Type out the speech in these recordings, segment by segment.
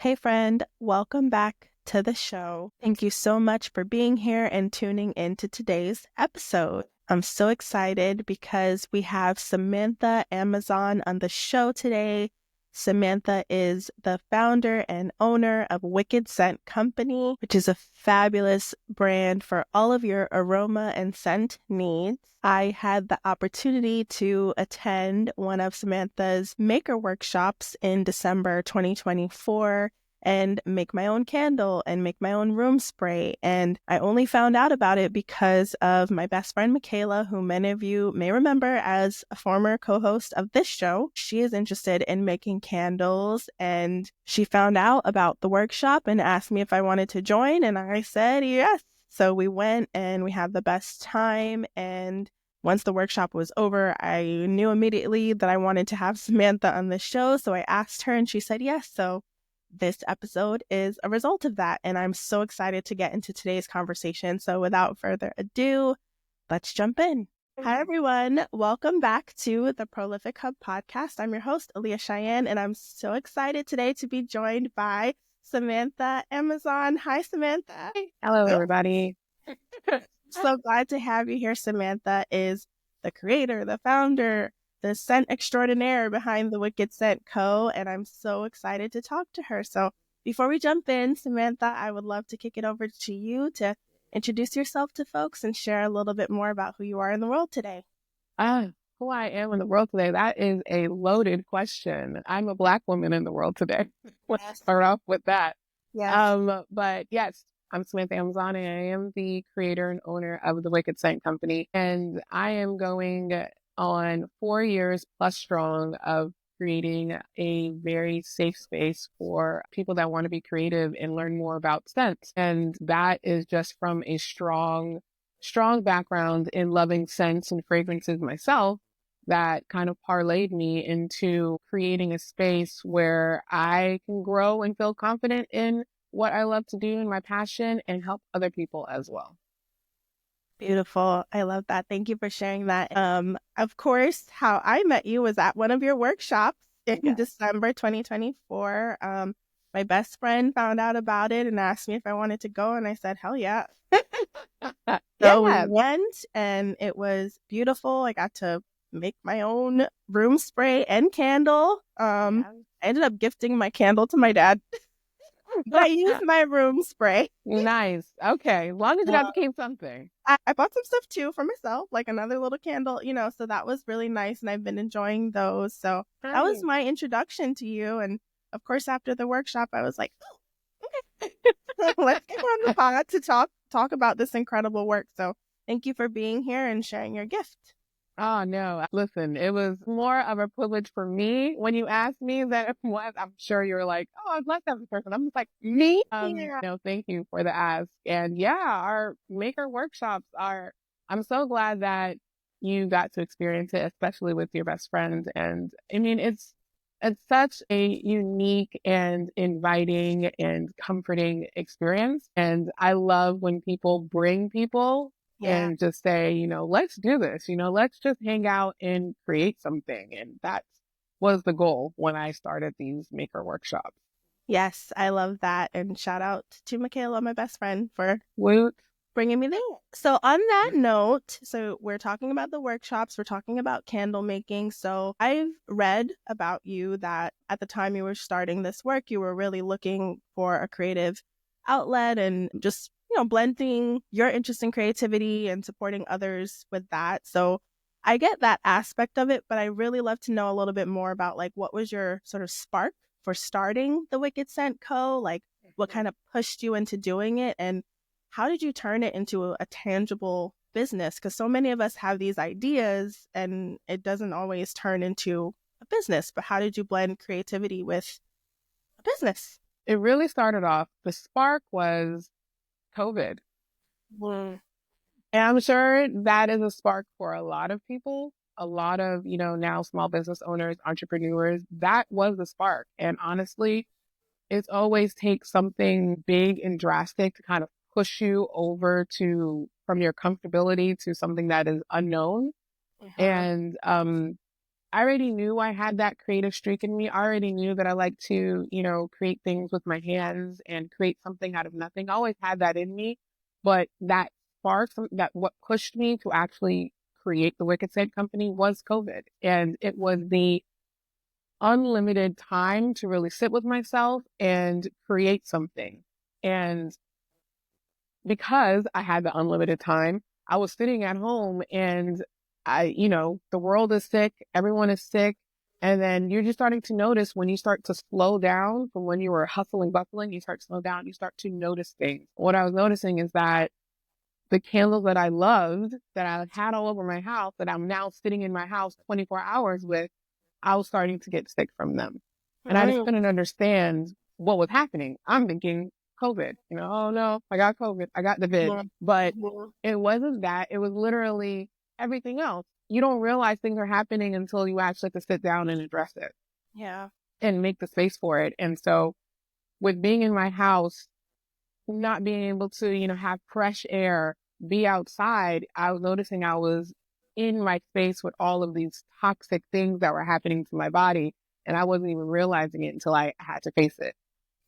Hey, friend, welcome back to the show. Thank you so much for being here and tuning into today's episode. I'm so excited because we have Samantha Amazan on the show today. Samantha is the founder and owner of Wicked Scent Company, which is a fabulous brand for all of your aroma and scent needs. I had the opportunity to attend one of Samantha's maker workshops in December 2024 and make my own candle and make my own room spray. And I only found out about it because of my best friend, Michaela, who many of you may remember as a former co-host of this show. She is interested in making candles, and she found out about the workshop and asked me if I wanted to join, and I said yes. So we went and we had the best time. And once the workshop was over, I knew immediately that I wanted to have Samantha on the show. So I asked her and she said yes. So this episode is a result of that, and I'm so excited to get into today's conversation. So without further ado, let's jump in. Hi, everyone. Welcome back to the Prolific Hub podcast. I'm your host, Aaliyah Cheyenne, and I'm so excited today to be joined by Samantha Amazan. Hi, Samantha. Hello, everybody. So glad to have you here. Samantha is the creator, the founder, the scent extraordinaire behind the Wicked Scent Co. And I'm so excited to talk to her. So before we jump in, Samantha, I would love to kick it over to you to introduce yourself to folks and share a little bit more about who you are in the world today. Who I am in the world today, that is a loaded question. I'm a Black woman in the world today. Let's start off with that. Yes. But yes, I'm Samantha Amazan, and I am the creator and owner of the Wicked Scent Company. And I am going on 4 years plus strong of creating a very safe space for people that want to be creative and learn more about scents. And that is just from a strong background in loving scents and fragrances myself that kind of parlayed me into creating a space where I can grow and feel confident in what I love to do and my passion and help other people as well. Beautiful. I love that. Thank you for sharing that. Of course, how I met you was at one of your workshops in December 2024. My best friend found out about it and asked me if I wanted to go, and I said, hell yeah. So we went, and it was beautiful. I got to make my own room spray and candle. I ended up gifting my candle to my dad. But I used my room spray. Nice. Okay. As long as that became something. I bought some stuff too for myself, like another little candle, so that was really nice. And I've been enjoying those. So that was my introduction to you. And of course, after the workshop, I was like, oh, okay, let's get on the pod to talk about this incredible work. So thank you for being here and sharing your gift. Oh, no. Listen, it was more of a privilege for me when you asked me than it was. I'm sure you're like, oh, I'd like that person. I'm just like, me? No, thank you for the ask. And yeah, our maker workshops I'm so glad that you got to experience it, especially with your best friend. And I mean, it's such a unique and inviting and comforting experience. And I love when people bring people and just say, let's do this, let's just hang out and create something. And that was the goal when I started these maker workshops. Yes, I love that. And shout out to Michaela, my best friend, for bringing me there. So on that note, so we're talking about the workshops, we're talking about candle making. So I've read about you that at the time you were starting this work, you were really looking for a creative outlet and just blending your interest in creativity and supporting others with that. So I get that aspect of it, but I really love to know a little bit more about like what was your sort of spark for starting the Wicked Scent Co. Like what kind of pushed you into doing it, and how did you turn it into a tangible business? Because so many of us have these ideas and it doesn't always turn into a business. But how did you blend creativity with a business? It really started off, the spark was COVID. And I'm sure that is a spark for a lot of people, a lot of, now small business owners, entrepreneurs. That was the spark. And honestly, it always takes something big and drastic to kind of push you over from your comfortability to something that is unknown. And I already knew I had that creative streak in me. I already knew that I like to, create things with my hands and create something out of nothing. I always had that in me, but that spark, that what pushed me to actually create the Wicked Scent Company was COVID. And it was the unlimited time to really sit with myself and create something. And because I had the unlimited time, I was sitting at home and the world is sick, everyone is sick. And then you're just starting to notice when you start to slow down from when you were hustling, bustling, you start to slow down, you start to notice things. What I was noticing is that the candles that I loved, that I had all over my house, that I'm now sitting in my house 24 hours with, I was starting to get sick from them. And I just Mm. couldn't understand what was happening. I'm thinking COVID, oh no, I got COVID, I got the vid. Yeah. But Yeah. it wasn't that. It was literally everything else. You don't realize things are happening until you actually have to sit down and address it Yeah. and make the space for it. And so with being in my house, not being able to, have fresh air, be outside, I was noticing I was in my space with all of these toxic things that were happening to my body. And I wasn't even realizing it until I had to face it.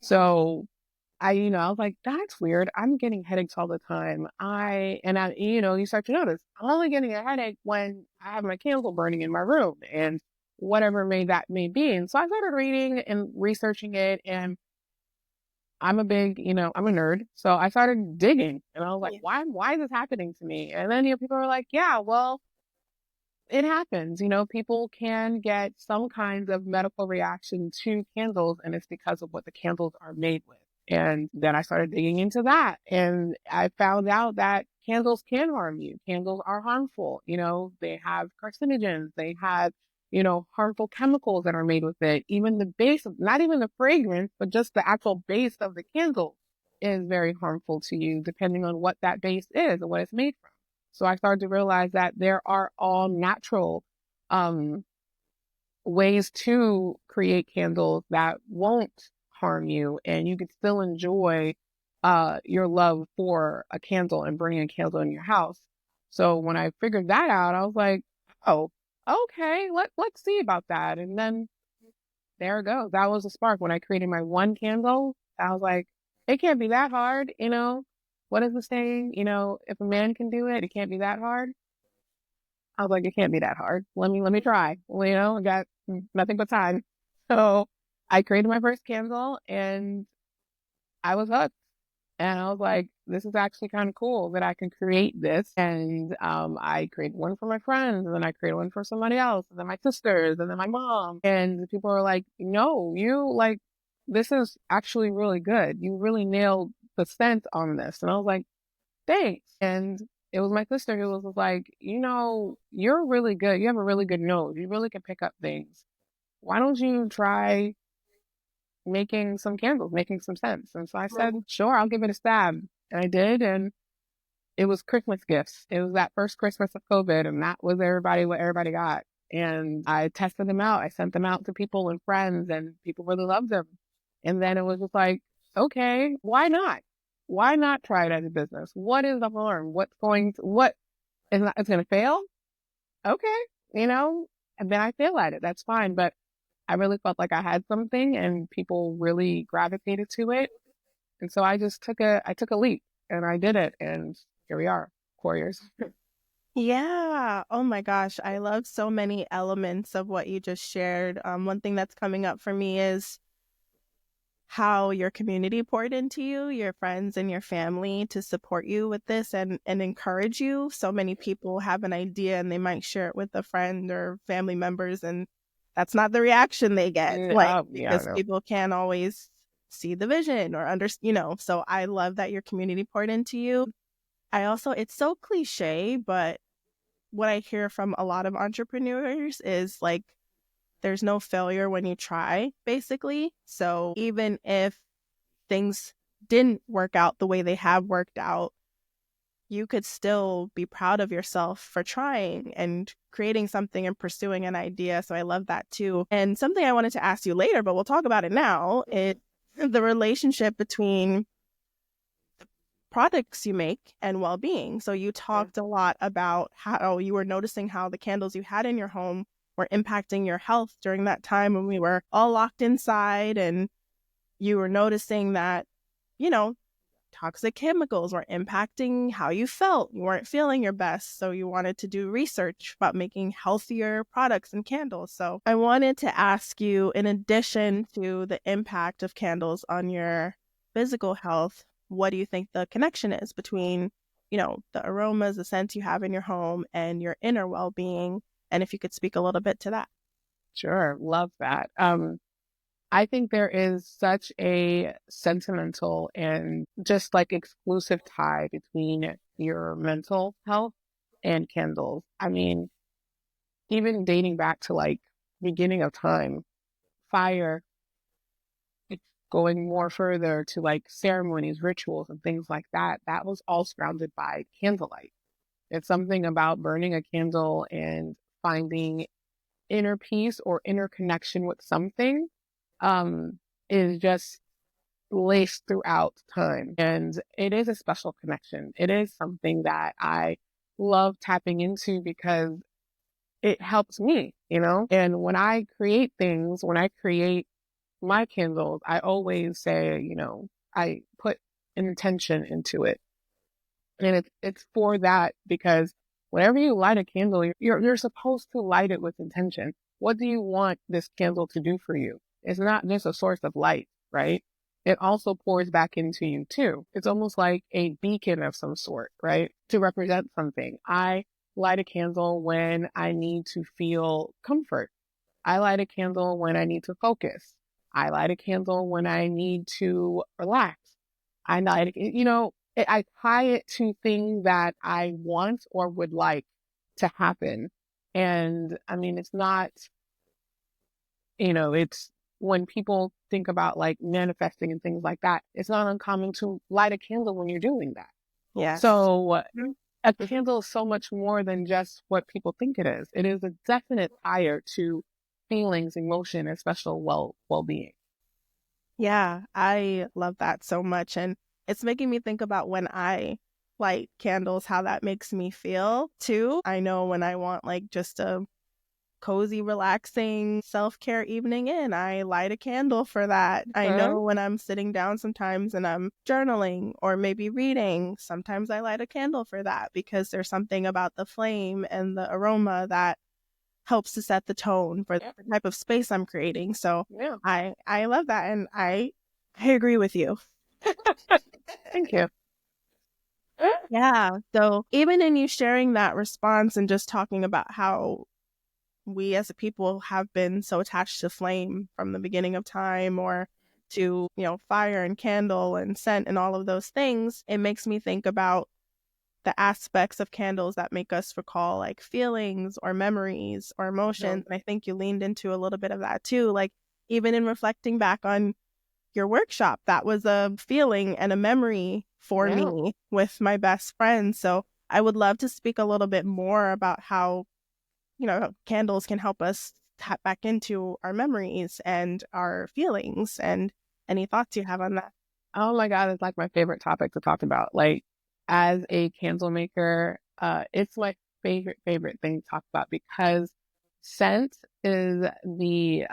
So I was like, that's weird. I'm getting headaches all the time. You start to notice I'm only getting a headache when I have my candle burning in my room and whatever that may be. And so I started reading and researching it, and I'm a big, I'm a nerd. So I started digging and I was like, Yeah. why is this happening to me? And then, people are like, yeah, well, it happens. People can get some kinds of medical reaction to candles, and it's because of what the candles are made with. And then I started digging into that, and I found out that candles can harm you. Candles are harmful. They have carcinogens. They have, harmful chemicals that are made with it. Even the base of, not even the fragrance, but just the actual base of the candle is very harmful to you, depending on what that base is and what it's made from. So I started to realize that there are all natural um, ways to create candles that won't harm you, and you can still enjoy your love for a candle and bringing a candle in your house. So when I figured that out, I was like, oh, okay, let's see about that. And then there it goes. That was a spark. When I created my one candle, I was like, it can't be that hard, What is the saying? If a man can do it, it can't be that hard. I was like, it can't be that hard. Let me try. Well, I got nothing but time. So I created my first candle and I was hooked. And I was like, this is actually kind of cool that I can create this. And I created one for my friends, and then I created one for somebody else, and then my sisters, and then my mom. And people were like, no, this is actually really good. You really nailed the scent on this. And I was like, thanks. And it was my sister who was like, you're really good. You have a really good nose. You really can pick up things. Why don't you try making some candles, making some scents? And so I said, sure, I'll give it a stab. And I did. And it was Christmas gifts. It was that first Christmas of COVID, and that was what everybody got. And I tested them out. I sent them out to people and friends, and people really loved them. And then it was just like, okay, why not? Why not try it as a business? What is the harm? What is not, it's going to fail? Okay, and then I fail at it. That's fine. But I really felt like I had something and people really gravitated to it. And so I took a leap and I did it. And here we are, 4 years. Yeah. Oh my gosh. I love so many elements of what you just shared. One thing that's coming up for me is how your community poured into you, your friends and your family to support you with this and encourage you. So many people have an idea and they might share it with a friend or family members, and that's not the reaction they get, like, Yeah, because no. people can't always see the vision or understand. So I love that your community poured into you. I also, it's so cliche, but what I hear from a lot of entrepreneurs is like, there's no failure when you try, basically. So even if things didn't work out the way they have worked out, you could still be proud of yourself for trying and creating something and pursuing an idea. So I love that too. And something I wanted to ask you later, but we'll talk about it now, is the relationship between products you make and well-being. So you talked a lot about how you were noticing how the candles you had in your home were impacting your health during that time when we were all locked inside, and you were noticing that, you know, toxic chemicals were impacting how you felt. You weren't feeling your best. So you wanted to do research about making healthier products and candles. So I wanted to ask you, in addition to the impact of candles on your physical health, what do you think the connection is between, the aromas, the scents you have in your home and your inner well-being? And if you could speak a little bit to that. Sure. Love that. I think there is such a sentimental and just like exclusive tie between your mental health and candles. I mean, even dating back to like beginning of time, fire, it's going more further to like ceremonies, rituals, and things like that. That was all surrounded by candlelight. It's something about burning a candle and finding inner peace or inner connection with something is just laced throughout time. And it is a special connection. It is something that I love tapping into because it helps me, And when I create things, when I create my candles, I always say, I put intention into it. And it's for that because whenever you light a candle, you're supposed to light it with intention. What do you want this candle to do for you? It's not just a source of light, right? It also pours back into you too. It's almost like a beacon of some sort, right? To represent something. I light a candle when I need to feel comfort. I light a candle when I need to focus. I light a candle when I need to relax. I light it, I tie it to things that I want or would like to happen. And I mean, it's not, it's when people think about like manifesting and things like that, it's not uncommon to light a candle when you're doing that. Yes. So a candle is so much more than just what people think it is. It is a definite tire to feelings, emotion, and special well-being. Yeah, I love that so much. And it's making me think about when I light candles, how that makes me feel too. I know when I want like just a cozy, relaxing self-care evening I light a candle for that. I know when I'm sitting down sometimes and I'm journaling or maybe reading, sometimes I light a candle for that because there's something about the flame and the aroma that helps to set the tone for the type of space I'm creating. So I love that, and I agree with you. Thank you. Yeah. So even in you sharing that response and just talking about how we as a people have been so attached to flame from the beginning of time, or to, fire and candle and scent and all of those things, it makes me think about the aspects of candles that make us recall like feelings or memories or emotions. And I think you leaned into a little bit of that too. Like even in reflecting back on your workshop, that was a feeling and a memory for me with my best friend. So I would love to speak a little bit more about how, candles can help us tap back into our memories and our feelings, and any thoughts you have on that. Oh my God, it's like my favorite topic to talk about. Like as a candle maker, it's my favorite thing to talk about because scent is the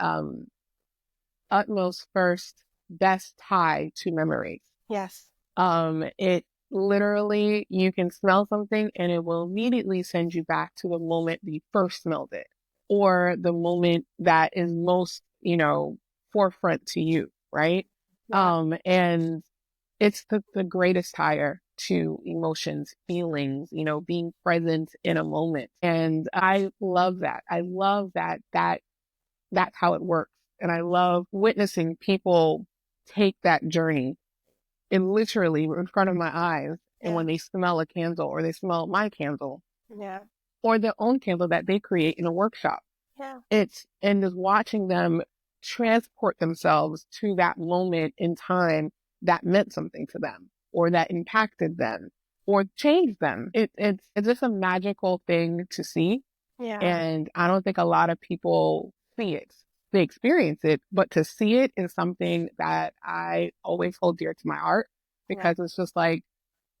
utmost first best tie to memories. Yes. It literally, you can smell something and it will immediately send you back to the moment that you first smelled it or the moment that is most, forefront to you. Right. Yeah. And it's the greatest tire to emotions, feelings, being present in a moment. And I love that. I love that's how it works. And I love witnessing people take that journey and literally in front of my eyes. And when they smell a candle or they smell my candle or their own candle that they create in a workshop, and just watching them transport themselves to that moment in time that meant something to them or that impacted them or changed them. It's just a magical thing to see. And I don't think a lot of people see it. They experience it, but to see it is something that I always hold dear to my heart because it's just like,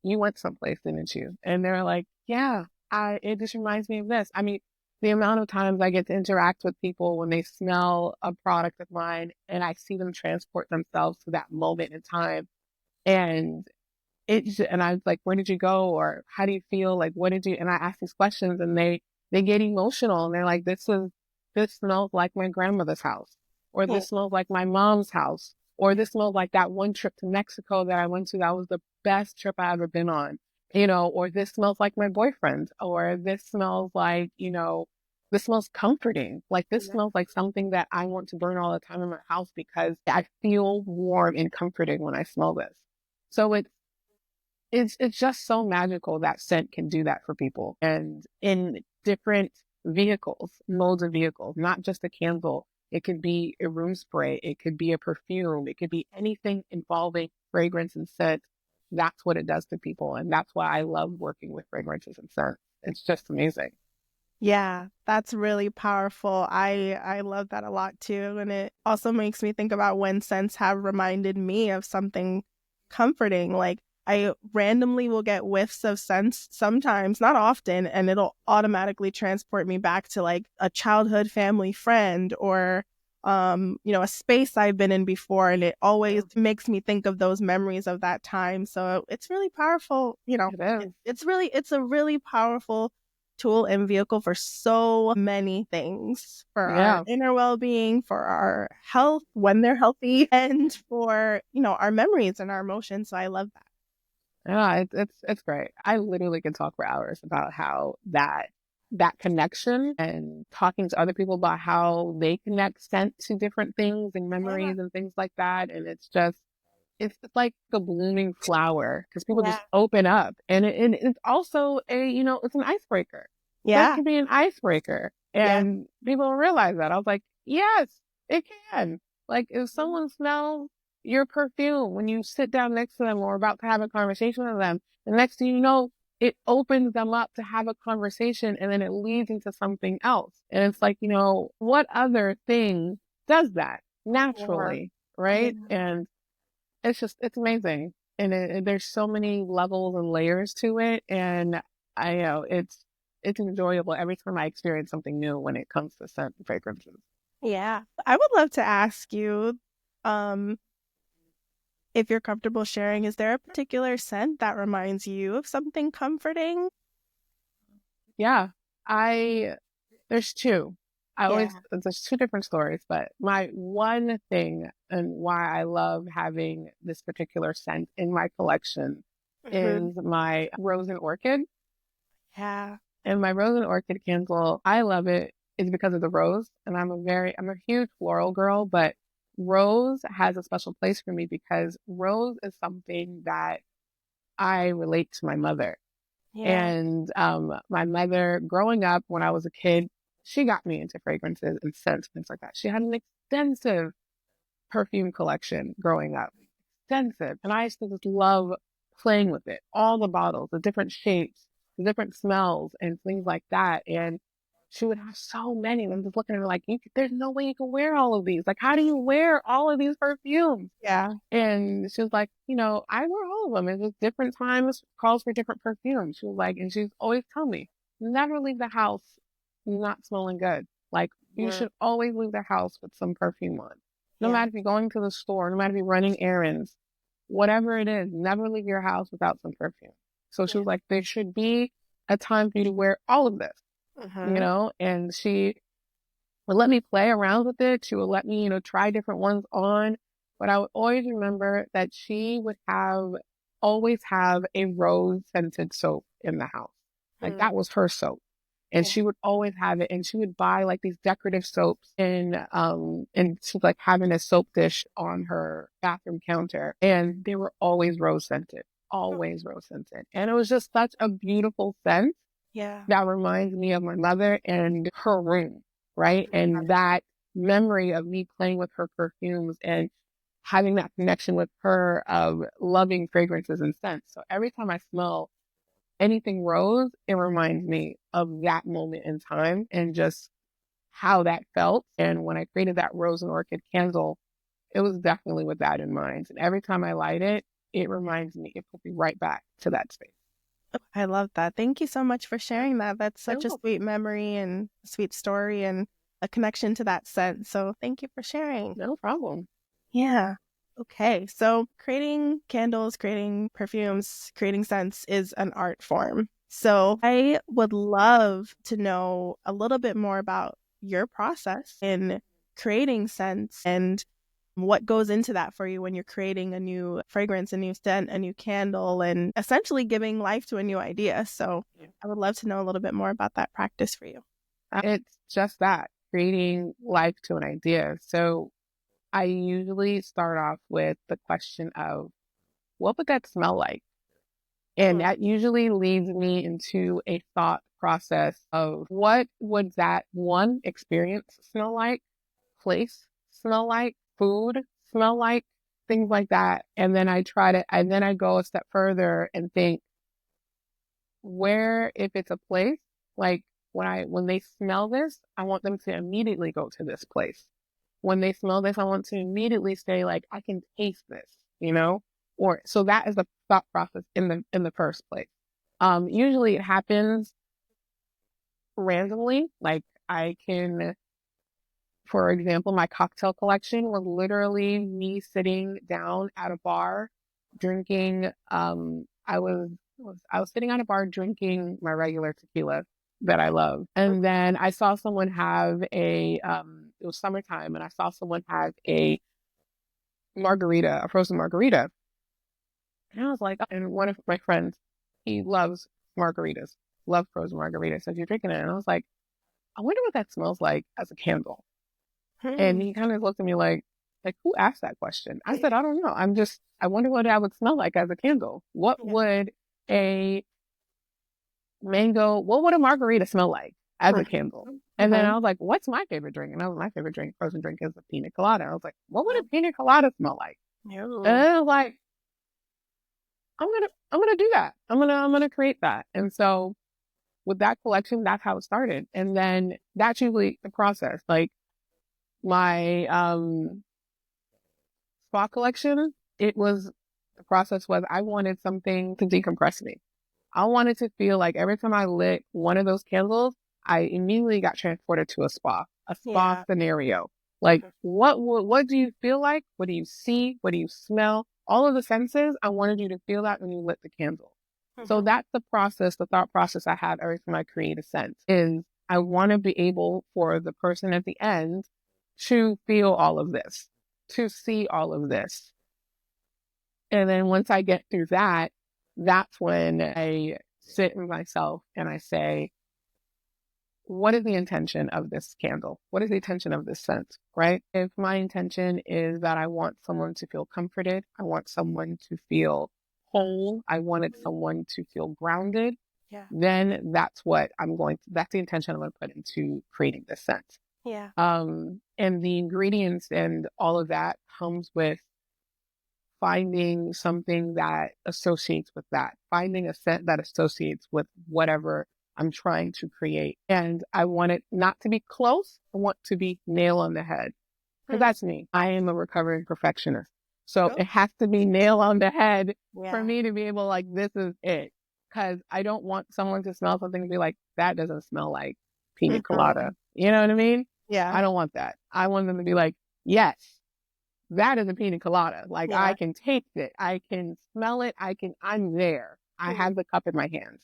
you went someplace, didn't you? And they're like, yeah, it just reminds me of this. I mean, the amount of times I get to interact with people when they smell a product of mine and I see them transport themselves to that moment in time. And and I was like, where did you go? Or how do you feel? Like, what did you, and I ask these questions and they get emotional and they're like, this smells like my grandmother's house, or Hmm. this smells like my mom's house, or this smells like that one trip to Mexico that I went to. That was the best trip I ever been on, or this smells like my boyfriend, or this smells like, this smells comforting. Like this Yeah. smells like something that I want to burn all the time in my house because I feel warm and comforting when I smell this. So it's just so magical that scent can do that for people. And in different vehicles, modes of vehicles, not just a candle. It could be a room spray. It could be a perfume. It could be anything involving fragrance and scent. That's what it does to people. And that's why I love working with fragrances and scents. It's just amazing. Yeah, that's really powerful. I love that a lot too, and it also makes me think about when scents have reminded me of something comforting. Like I randomly will get whiffs of scents sometimes, not often, and it'll automatically transport me back to like a childhood family friend or a space I've been in before, and it always Yeah, makes me think of those memories of that time. So it's really powerful, it is. it's a really powerful tool and vehicle for so many things for our Yeah. inner well-being, for our health when they're healthy, and for, our memories and our emotions. So I love that. Yeah, it's great. I literally could talk for hours about how that connection and talking to other people about how they connect scent to different things and Yeah. memories and things like that. And it's like the blooming flower because people Yeah. just open up, and it's also it's an icebreaker. Scent Yeah. can be an icebreaker, Yeah. and people don't realize that. I was like, yes, it can. Like if Mhm. someone smells your perfume when you sit down next to them or about to have a conversation with them, the next thing you know, it opens them up to have a conversation, and then it leads into something else. And it's like, what other thing does that Yeah. naturally, right? Yeah. And it's amazing. And there's so many levels and layers to it. And I know it's enjoyable every time I experience something new when it comes to scent and fragrances. Yeah. I would love to ask you, um, if you're comfortable sharing, is there a particular scent that reminds you of something comforting? Yeah. I There's two. Yeah. There's two different stories, but my one thing and why I love having this particular scent in my collection Hmm. is my rose and orchid. Yeah. And my rose and orchid candle, I love it is because of the rose. And I'm a huge floral girl, but rose has a special place for me because rose is something that I relate to my mother. Yeah. And my mother, growing up when I was a kid, she got me into fragrances and scents, things like that. She had an extensive perfume collection growing up, extensive. And I used to just love playing with it, all the bottles, the different shapes, the different smells, and things like that. And she would have so many. And I'm just looking at her like, there's no way you can wear all of these. Like, how do you wear all of these perfumes? Yeah. And she was like, I wear all of them. It's just different times calls for different perfumes. She was like, and she's always tell me, never leave the house not smelling good. Like you Mm. should always leave the house with some perfume on. No Yeah. matter if you're going to the store, no matter if you're running errands, whatever it is, never leave your house without some perfume. So she Yeah. was like, there should be a time for you to wear all of this, Hmm. and she would let me play around with it. She would let me, try different ones on. But I would always remember that she would always have a rose scented soap in the house. Like Mm. that was her soap. And Yeah. she would always have it. And she would buy like these decorative soaps and she was like having a soap dish on her bathroom counter. And they were always rose scented. And it was just such a beautiful scent Yeah. that reminds me of my mother and her room, right? And that memory of me playing with her perfumes and having that connection with her of loving fragrances and scents. So every time I smell anything rose, it reminds me of that moment in time and just how that felt. And when I created that rose and orchid candle, it was definitely with that in mind. And every time I light it, it reminds me, it puts me right back to that space. I love that. Thank you so much for sharing that. That's such a No, sweet memory and sweet story and a connection to that scent. So thank you for sharing. no problem. Yeah. Okay. So creating candles, creating perfumes, creating scents is an art form. So I would love to know a little bit more about your process in creating scents and what goes into that for you when you're creating a new fragrance, a new scent, a new candle, and essentially giving life to a new idea. So Yeah. I would love to know a little bit more about that practice for you. It's just that, creating life to an idea. So I usually start off with the question of, what would that smell like? And Mm. that usually leads me into a thought process of, what would that one experience smell like, place smell like, food smell like, things like that. And then I go a step further and think, where, if it's a place, like when they smell this, I want them to immediately go to this place. When they smell this, I want to immediately say, like, I can taste this, you know? Or so that is the thought process in the first place. Usually it happens randomly. Like, I can, for example, my cocktail collection was literally me sitting down at a bar drinking. I was sitting at a bar drinking my regular tequila that I love, and then I saw someone have it was summertime, and I saw someone have a frozen margarita, and I was like, and one of my friends, he loves margaritas, loves frozen margaritas, so you're drinking it, and I was like, I wonder what that smells like as a candle. And Hmm. he kind of looked at me like, who asked that question? I said, I don't know. I wonder what that would smell like as a candle. Yeah. A what would a margarita smell like as a candle? And then Mm-hmm. I was like, what's my favorite drink? And my favorite drink, frozen drink, is a pina colada. I was like, what would a pina colada smell like? And No. then I was like, I'm gonna do that. I'm gonna create that. And so with that collection, that's how it started. And then that's usually the process. Like, my spa collection, the process was, I wanted something to decompress me. I wanted to feel like every time I lit one of those candles, I immediately got transported to a spa Yeah. scenario. Like, what do you feel like? What do you see? What do you smell? All of the senses, I wanted you to feel that when you lit the candle. So Mm-hmm. that's the thought process I have every time I create a scent, is I want to be able for the person at the end to feel all of this, to see all of this. And then once I get through that, that's when I sit with myself and I say, what is the intention of this candle? What is the intention of this scent, right? If my intention is that I want someone to feel comforted, I want someone to feel whole, I wanted someone to feel grounded, Yeah. then that's the intention I'm going to put into creating this scent. Yeah. And the ingredients and all of that comes with finding something that associates with that, finding a scent that associates with whatever I'm trying to create. And I want it not to be close. I want to be nail on the head. Because Hmm. that's me. I am a recovering perfectionist. So Oh. it has to be nail on the head for Yeah. me to be able, like, this is it. Because I don't want someone to smell something and be like, that doesn't smell like pina Mm-hmm. colada. You know what I mean? Yeah. I don't want that. I want them to be like, yes, that is a pina colada. Like, I Yeah. can taste it. I can smell it. I'm there. I Hmm. have the cup in my hands.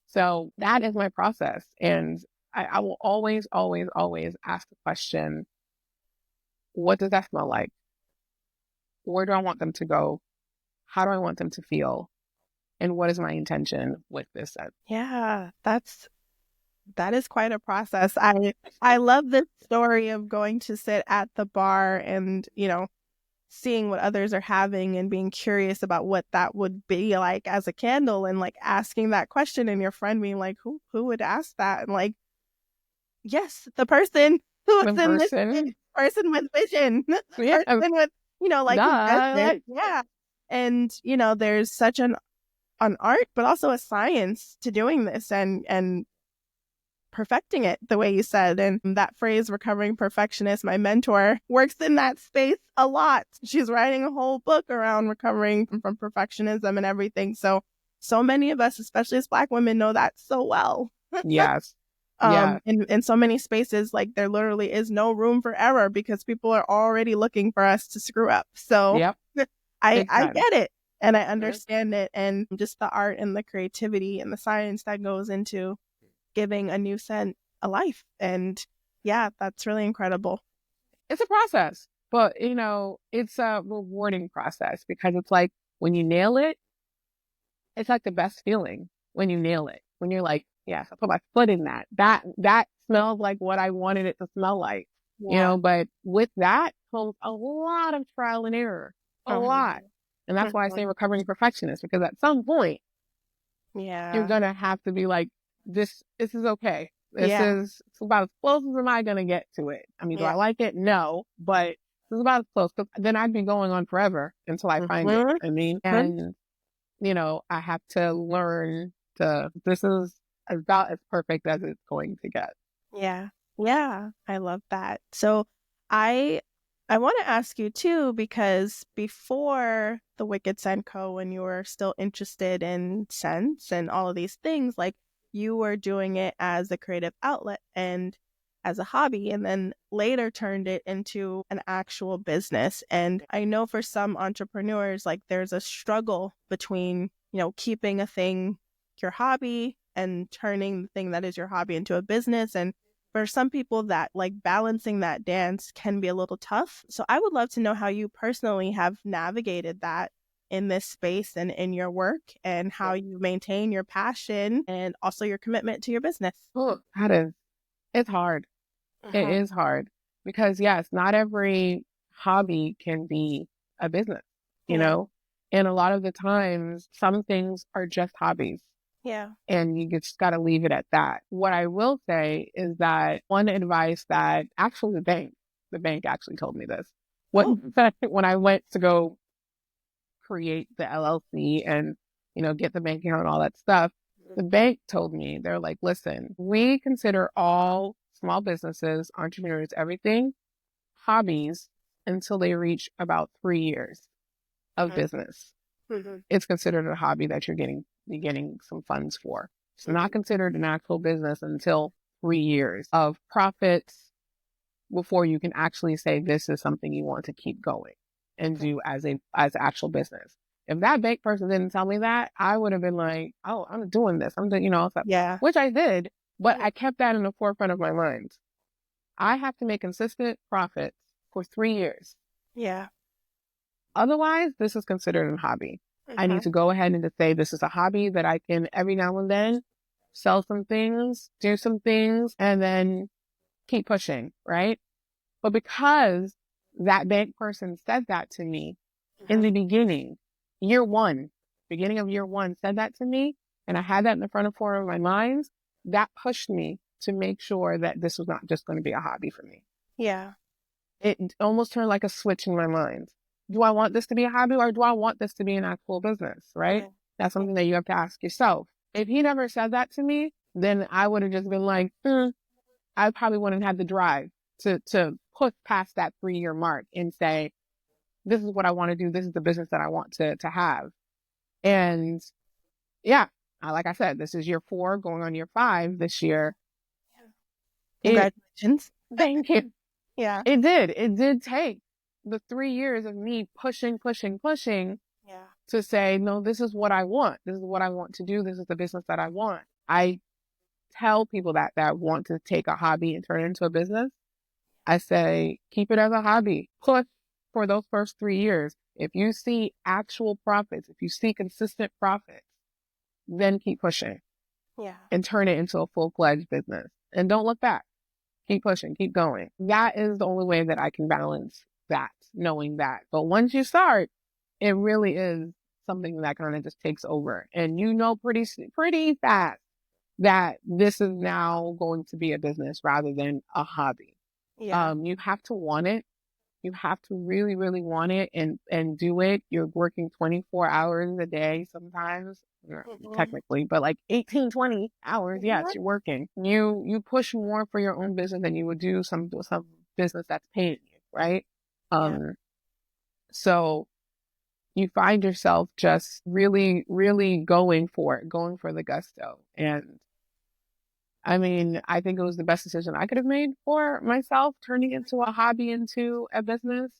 So that is my process. And I will always, always, always ask the question, what does that smell like? Where do I want them to go? How do I want them to feel? And what is my intention with this set? Yeah. That is quite a process. I love this story of going to sit at the bar and, seeing what others are having and being curious about what that would be like as a candle and like asking that question and your friend being like, who would ask that? And like, yes, the person who The is in this person, person with vision, the yeah, person with, who does this. duh, Yeah. And, there's such an art, but also a science to doing this and perfecting it the way you said. And that phrase, recovering perfectionist, my mentor works in that space a lot. She's writing a whole book around recovering from perfectionism and everything. So so many of us, especially as Black women, know that so well. Yes. Yeah. In so many spaces, like there literally is no room for error because people are already looking for us to screw up. So Yep. Big I time. get it and I Yeah. understand it, and just the art and the creativity and the science that goes into giving a new scent a life. And yeah, that's really incredible. It's a process, but it's a rewarding process because it's like when you nail it, it's like the best feeling when you nail it. When you're like, yes, I put my foot in that. That smells like what I wanted it to smell like. Yeah. But with that comes a lot of trial and error. A lot. And that's why I say recovering perfectionist, because at some point you're Yeah. gonna have to be like, this is okay. Yeah. It's about as close as am I gonna get to it. I mean, do I Yeah. like it? No, but this is about as close, because then I'd be going on forever until I find it. I mean, and I have to learn this is about as perfect as it's going to get. Yeah. Yeah. I love that. So I I want to ask you too, because before the Wicked Scent Co, when you were still interested in scents and all of these things, like you were doing it as a creative outlet and as a hobby, and then later turned it into an actual business. And I know for some entrepreneurs, like there's a struggle between, keeping a thing your hobby and turning the thing that is your hobby into a business. And for some people, that like balancing that dance can be a little tough. So I would love to know how you personally have navigated that in this space and in your work, and how you maintain your passion and also your commitment to your business. Oh, it's hard. It Uh-huh. is hard because yes, not every hobby can be a business, you Yeah. know? And a lot of the times some things are just hobbies. Yeah. And you just got to leave it at that. What I will say is that one advice that actually the bank actually told me this. Oh. When I went to go create the LLC and, get the bank account and all that stuff, the bank told me, they're like, listen, we consider all small businesses, entrepreneurs, everything hobbies until they reach about 3 years of business. Mm-hmm. It's considered a hobby that you're getting some funds for. It's not considered an actual business until 3 years of profits before you can actually say this is something you want to keep going and do as actual business. If that bank person didn't tell me that, I would have been like, oh, I'm doing this. I'm doing, Yeah. which I did, but I kept that in the forefront of my mind. I have to make consistent profits for 3 years. Yeah. Otherwise, this is considered a hobby. I need to go ahead and just say this is a hobby that I can every now and then sell some things, do some things, and then keep pushing, right? But because that bank person said that to me in the beginning, year one, beginning of year one, said that to me, and I had that in the front of four of my minds, that pushed me to make sure that this was not just going to be a hobby for me. Yeah. It almost turned like a switch in my mind. Do I want this to be a hobby or do I want this to be an actual business, right? Yeah. That's something that you have to ask yourself. If he never said that to me, then I would have just been like, I probably wouldn't have the drive to push past that 3-year mark and say, this is what I want to do. This is the business that I want to have. And yeah, like I said, this is year 4 going on year 5 this year. Congratulations. Thank you. Yeah. It did take the 3 years of me pushing Yeah. to say, no, this is what I want. This is what I want to do. This is the business that I want. I tell people that want to take a hobby and turn it into a business. I say, keep it as a hobby. Push for those first 3 years. If you see actual profits, if you see consistent profits, then keep pushing Yeah. and turn it into a full-fledged business. And don't look back. Keep pushing, keep going. That is the only way that I can balance that, knowing that. But once you start, it really is something that kind of just takes over. And pretty fast that this is now going to be a business rather than a hobby. Yeah. You have to want it. You have to really, really want it and do it. You're working 24 hours a day sometimes, technically, but like 18, 20 hours. Yes, you're working. You push more for your own business than you would do some business that's paying you, right? Yeah. So you find yourself just really, really going for it, going for the gusto. And I mean, I think it was the best decision I could have made for myself, turning into a hobby, into a business.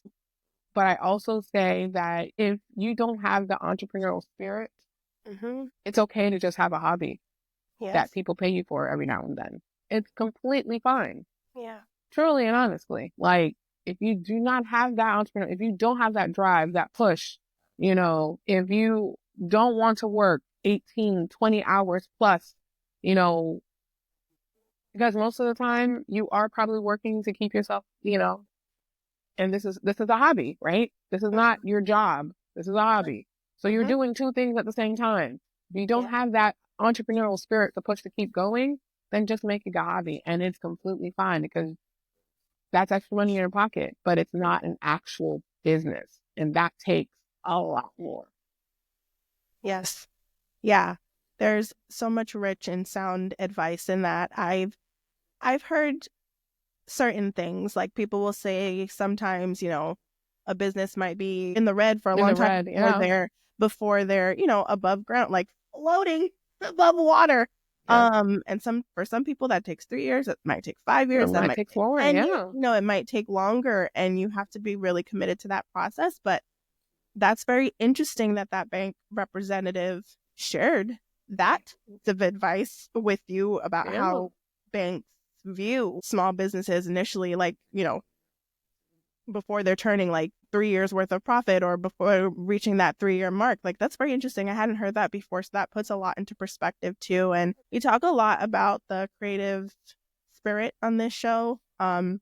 But I also say that if you don't have the entrepreneurial spirit, it's okay to just have a hobby that Yes. people pay you for every now and then. It's completely fine. Yeah. Truly and honestly. Like, if you do not have that entrepreneur, if you don't have that drive, that push, if you don't want to work 18, 20 hours plus, because most of the time you are probably working to keep yourself, and this is a hobby, right? This is not your job. This is a hobby. So you're doing two things at the same time. If you don't have that entrepreneurial spirit to push to keep going, then just make it a hobby, and it's completely fine because that's extra money in your pocket, but it's not an actual business, and that takes a lot more. Yes. Yeah. There's so much rich and sound advice in that. I've heard certain things, like people will say sometimes, a business might be in the red for a long time before they're, above ground, like floating above water. Yeah. And for some people that takes 3 years, it might take 5 years, It that might might take take more, 10 yeah. years, it might take longer, and you have to be really committed to that process. But that's very interesting that bank representative shared that piece of advice with you about how banks view small businesses initially, like, before they're turning like 3 years worth of profit or before reaching that 3-year mark. Like, that's very interesting. I hadn't heard that before. So that puts a lot into perspective too. And we talk a lot about the creative spirit on this show, and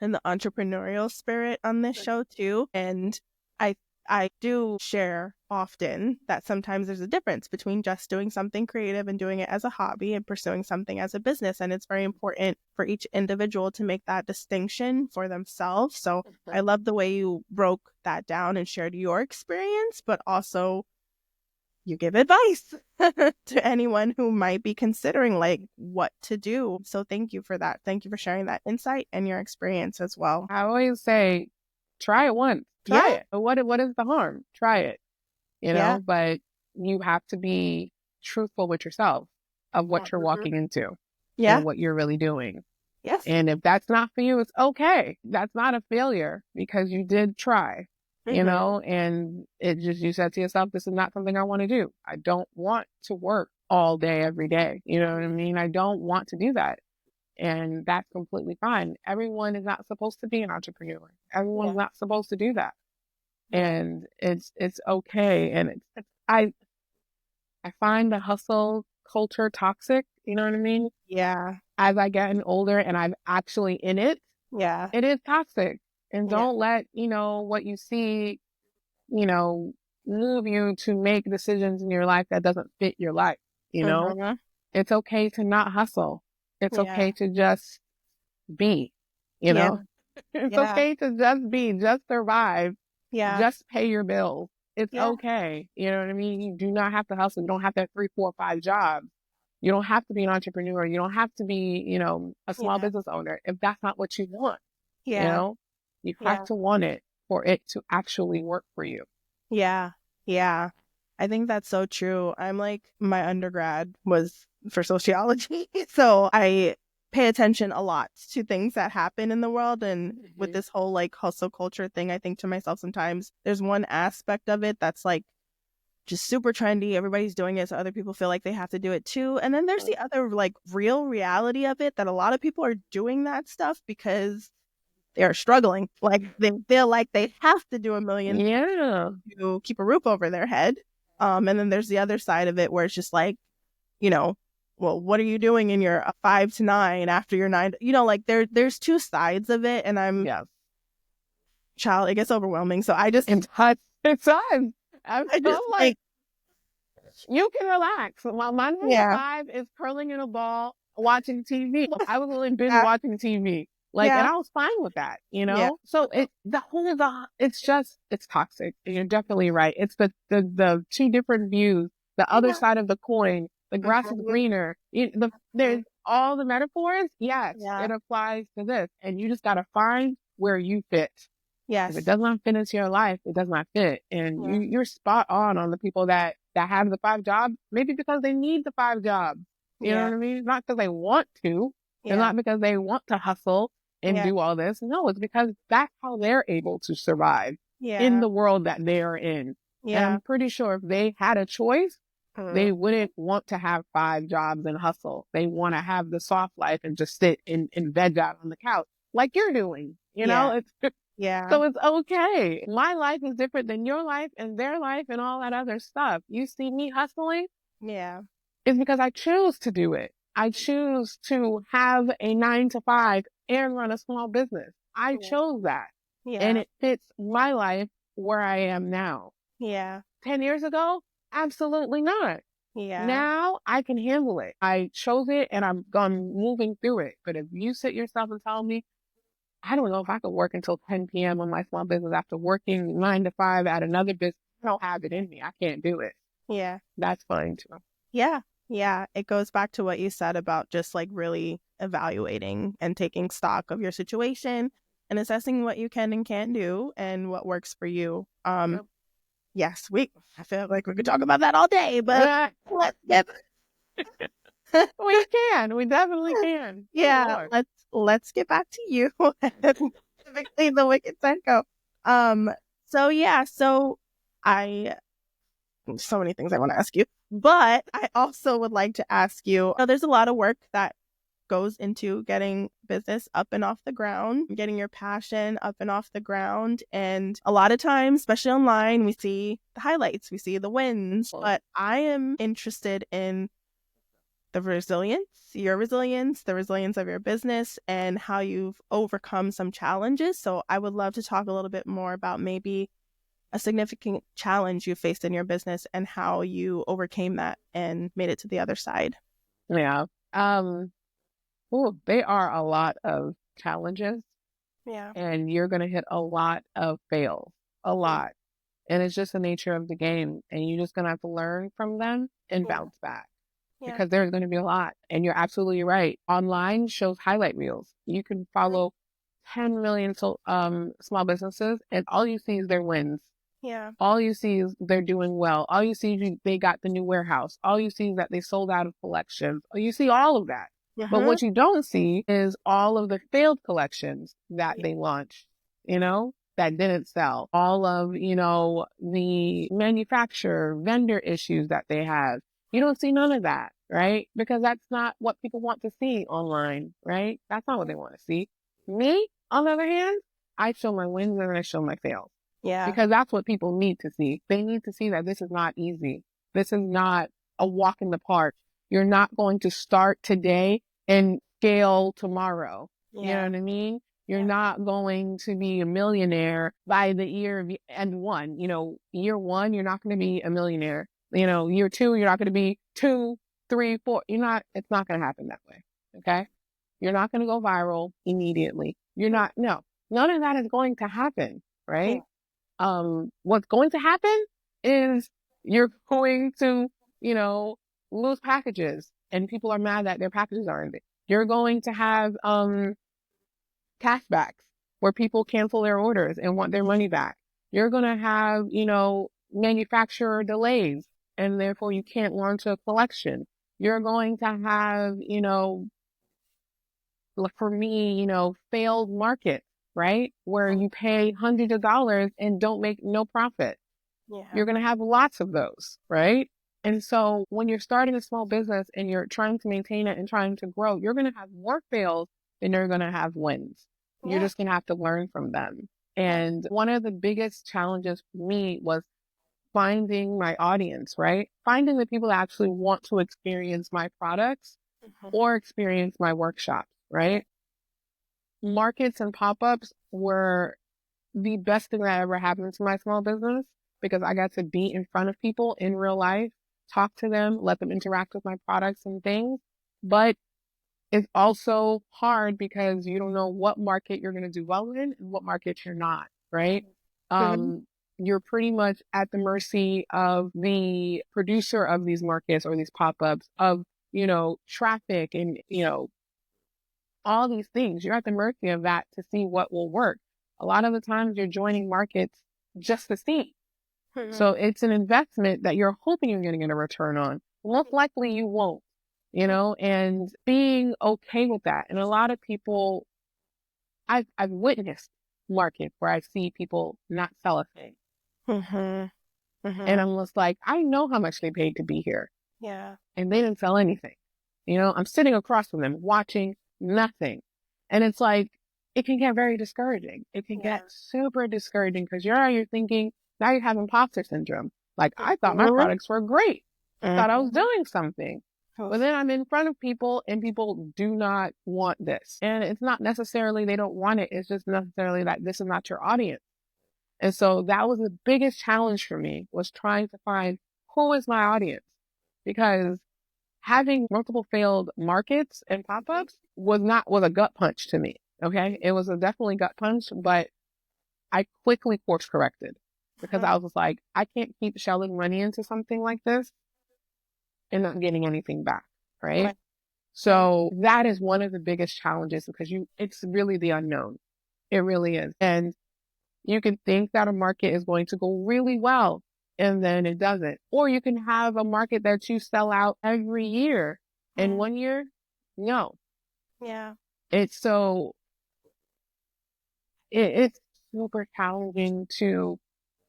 the entrepreneurial spirit on this show too. And I do share often that sometimes there's a difference between just doing something creative and doing it as a hobby and pursuing something as a business. And it's very important for each individual to make that distinction for themselves. So I love the way you broke that down and shared your experience, but also you give advice to anyone who might be considering like what to do. So thank you for that. Thank you for sharing that insight and your experience as well. I always say, try it once. Try it. But what is the harm? Try it. But you have to be truthful with yourself of what you're walking into and what you're really doing. Yes. And if that's not for you, it's okay. That's not a failure because you did try, and you said to yourself, this is not something I want to do. I don't want to work all day, every day. You know what I mean? I don't want to do that. And that's completely fine. Everyone is not supposed to be an entrepreneur. Everyone's not supposed to do that. And it's okay. And I find the hustle culture toxic. You know what I mean? Yeah. As I get older and I'm actually in it, it is toxic. And don't let, what you see, move you to make decisions in your life that doesn't fit your life. It's okay to not hustle. It's okay to just be, it's okay to just be, just survive, just pay your bills. It's okay. You know what I mean? You do not have to hustle. You don't have to have 3, 4, 5 jobs. You don't have to be an entrepreneur. You don't have to be, a small business owner if that's not what you want. You have to want it for it to actually work for you. Yeah. Yeah. I think that's so true. I'm like, my undergrad was for sociology. So I pay attention a lot to things that happen in the world. And with this whole like hustle culture thing, I think to myself sometimes there's one aspect of it that's like just super trendy. Everybody's doing it, so other people feel like they have to do it too. And then there's the other like real reality of it, that a lot of people are doing that stuff because they're struggling. Like they feel like they have to do a million to keep a roof over their head. And then there's the other side of it where it's just like, well, what are you doing in your 5 to 9 after your 9? Like there's two sides of it, and it gets overwhelming. So I just it's fun. I just like you can relax. My 9 to 5 is curling in a ball watching TV. I was really binge watching TV. And I was fine with that, So it's toxic. And you're definitely right. It's the two different views, the other side of the coin. The grass is greener. There's all the metaphors. Yes, it applies to this, and you just gotta find where you fit. If it Yes. does not fit into your life, it does not fit. And Yeah. you're spot on the people that have the 5 jobs, maybe because they need the 5 jobs. You know Yeah. what I mean? It's not because they want to. It's Yeah. not because they want to hustle and Yeah. do all this. No, it's because that's how they're able to survive in Yeah. the world that they are in. And Yeah. I'm pretty sure if they had a choice, Mm. they wouldn't want to have 5 jobs and hustle. They want to have the soft life and just sit and veg out on the couch like you're doing. You know, Yeah. it's Yeah. so it's okay. My life is different than your life and their life and all that other stuff. You see me hustling, Yeah. it's because I choose to do it. I choose to have a 9 to 5 and run a small business. I Yeah. chose that. And Yeah. it fits my life where I am now. Yeah. 10 years ago, absolutely not. Yeah. Now I can handle it. I chose it and I'm gone moving through it. But if you sit yourself and tell me, I don't know if I could work until 10 p.m. on my small business after working 9 to 5 at another business, I don't have it in me. I can't do it. Yeah. That's fine too. Yeah. Yeah. It goes back to what you said about just like really evaluating and taking stock of your situation and assessing what you can and can't do and what works for you. Yep. Yes, I feel like we could talk about that all day, but let's get We can. We definitely can. Oh yeah, Lord. let's get back to you, specifically the Wicked Psycho. Um, so yeah, I so many things I want to ask you, but I also would like to ask you. There's a lot of work that goes into getting business up and off the ground, getting your passion up and off the ground. And a lot of times, especially online, we see the highlights, we see the wins, but I am interested in the resilience, your resilience, the resilience of your business, and how you've overcome some challenges. So I would love to talk a little bit more about maybe a significant challenge you faced in your business and how you overcame that and made it to the other side. Yeah. They are a lot of challenges Yeah. and you're going to hit a lot of fails, a lot. And it's just the nature of the game. And you're just going to have to learn from them and Yeah. bounce back Yeah. because there's going to be a lot. And you're absolutely right. Online shows highlight reels. You can follow 10 million small businesses and all you see is their wins. Yeah. All you see is they're doing well. All you see is they got the new warehouse. All you see is that they sold out of collections. You see all of that. But Uh-huh. what you don't see is all of the failed collections that Yeah. they launched, that didn't sell. All of, the manufacturer, vendor issues that they have. You don't see none of that, right? Because that's not what people want to see online, right? That's not what they want to see. Me, on the other hand, I show my wins and I show my fails Yeah. because that's what people need to see. They need to see that this is not easy. This is not a walk in the park. You're not going to start today and scale tomorrow. You know Yeah. what I mean? You're not going to be a millionaire by the year of end one. Year one, you're not going to be a millionaire. Year two, you're not going to be 2, 3, 4. It's not going to happen that way. Okay. You're not going to go viral immediately. No, none of that is going to happen. Yeah. Right. What's going to happen is you're going to, you know, lose packages and people are mad that their packages aren't there. You're going to have, cashbacks where people cancel their orders and want their money back. You're going to have, manufacturer delays and therefore you can't launch a collection. You're going to have, like for me, failed markets, right? Where you pay hundreds of dollars and don't make no profit. Yeah. You're going to have lots of those, right? And so when you're starting a small business and you're trying to maintain it and trying to grow, you're going to have more fails than you're going to have wins. You're Yeah. just going to have to learn from them. And one of the biggest challenges for me was finding my audience, right? Finding the people that actually want to experience my products Mhm. or experience my workshops, right? Markets and pop-ups were the best thing that ever happened to my small business because I got to be in front of people in real life, talk to them, let them interact with my products and things. But it's also hard because you don't know what market you're going to do well in and what market you're not, right? Mhm. You're pretty much at the mercy of the producer of these markets or these pop-ups of, traffic and, all these things. You're at the mercy of that to see what will work. A lot of the times you're joining markets just to see. Mhm. So it's an investment that you're hoping you're going to get a return on. Most likely you won't, and being okay with that. And a lot of people, I've witnessed markets where I see people not sell a thing. Mhm. And Mhm. I'm just like, I know how much they paid to be here Yeah. and they didn't sell anything. I'm sitting across from them watching nothing. And it's like, it can get very discouraging. It can Yeah. get super discouraging because you're thinking, now you have imposter syndrome. Like, I thought my Mhm. products were great. I thought I was Mhm. doing something. But Oof. then I'm in front of people and people do not want this. And it's not necessarily they don't want it. It's just necessarily that this is not your audience. And so that was the biggest challenge for me, was trying to find who is my audience, because having multiple failed markets and pop-ups was a gut punch to me. Okay. It was a definitely gut punch, but I quickly course corrected because I was just like, I can't keep shelling money into something like this and not getting anything back. Right. Right. So that is one of the biggest challenges, because it's really the unknown. It really is. And you can think that a market is going to go really well and then it doesn't. Or you can have a market that you sell out every year. In 1 year, no. Yeah. It's so, it's super challenging to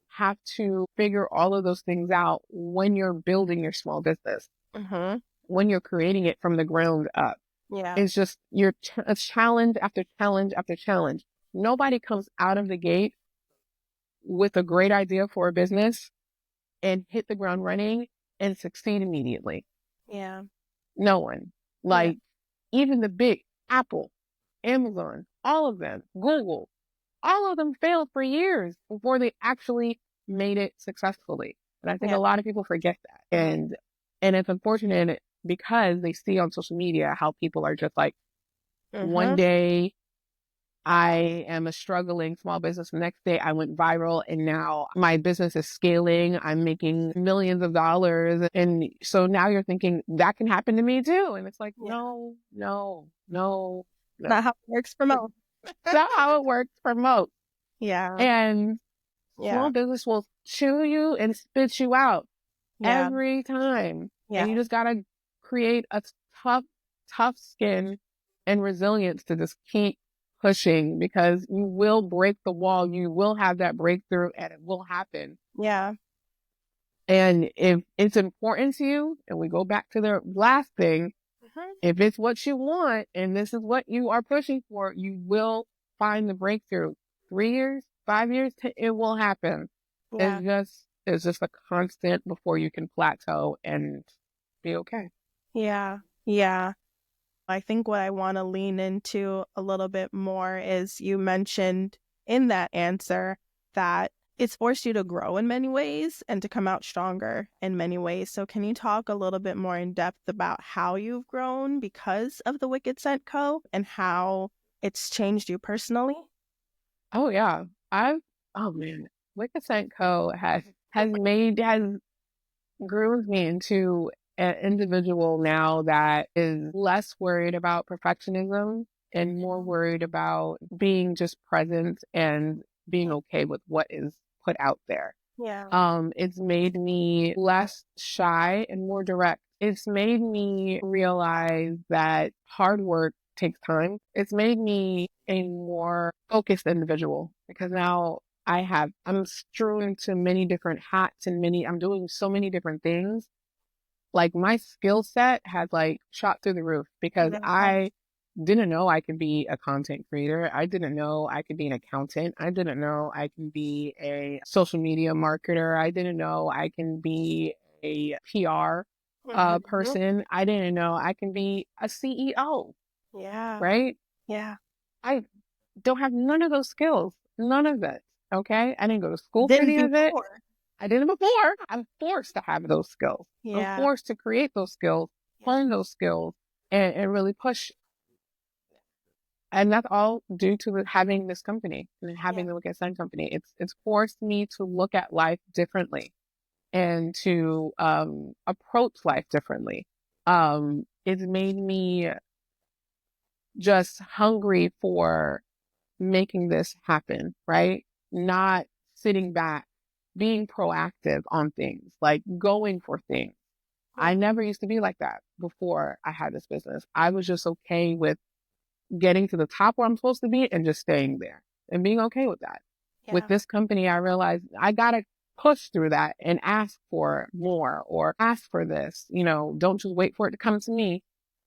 have to figure all of those things out when you're building your small business, Mhm. when you're creating it from the ground up. Yeah. It's just, a challenge after challenge after challenge. Nobody comes out of the gate with a great idea for a business and hit the ground running and succeed immediately. Yeah. No one. Yeah. Like, even the big Apple, Amazon, all of them, Google, all of them failed for years before they actually made it successfully. And I think Yeah. a lot of people forget that. And it's unfortunate because they see on social media how people are just like, one Mhm. day I am a struggling small business. The next day I went viral and now my business is scaling. I'm making millions of dollars. And so now you're thinking that can happen to me too. And it's like, Yeah. no, no, no, no. Not how it works for most. That's not how it works for most. Yeah. And small Yeah. business will chew you and spit you out Yeah. every time. And Yeah. you just got to create a tough, tough skin and resilience to just keep pushing, because you will break the wall. You will have that breakthrough and it will happen. Yeah. And if it's important to you, and we go back to the last thing, Mhm. if it's what you want and this is what you are pushing for, you will find the breakthrough. 3 years, 5 years, it will happen. Yeah. It's just a constant before you can plateau and be okay. Yeah. Yeah. I think what I want to lean into a little bit more is, you mentioned in that answer that it's forced you to grow in many ways and to come out stronger in many ways. So can you talk a little bit more in depth about how you've grown because of the Wicked Scent Co. and how it's changed you personally? Oh yeah. Oh man, Wicked Scent Co. has groomed me into an individual now that is less worried about perfectionism and more worried about being just present and being okay with what is put out there. Yeah. It's made me less shy and more direct. It's made me realize that hard work takes time. It's made me a more focused individual, because now I'm strewn to many different hats and I'm doing so many different things. Like, my skill set has like shot through the roof, because Yeah. I didn't know I could be a content creator. I didn't know I could be an accountant. I didn't know I can be a social media marketer. I didn't know I can be a PR Mhm. person. I didn't know I can be a CEO, Yeah. right? Yeah. I don't have none of those skills. None of it. Okay. I didn't go to school for Didn't any of it. before. I didn't before. I'm forced to have those skills. I'm Yeah. forced to create those skills, Yeah. hone those skills, and really push. And that's all due to having this company and Yeah. having the Wicked Sun company. It's forced me to look at life differently and to approach life differently. It's made me just hungry for making this happen, right? Not sitting back, being proactive on things, like going for things. I never used to be like that before I had this business. I was just okay with getting to the top where I'm supposed to be and just staying there and being okay with that. With Yeah. this company, I realized I got to push through that and ask for more or ask for this. Don't just wait for it to come to me.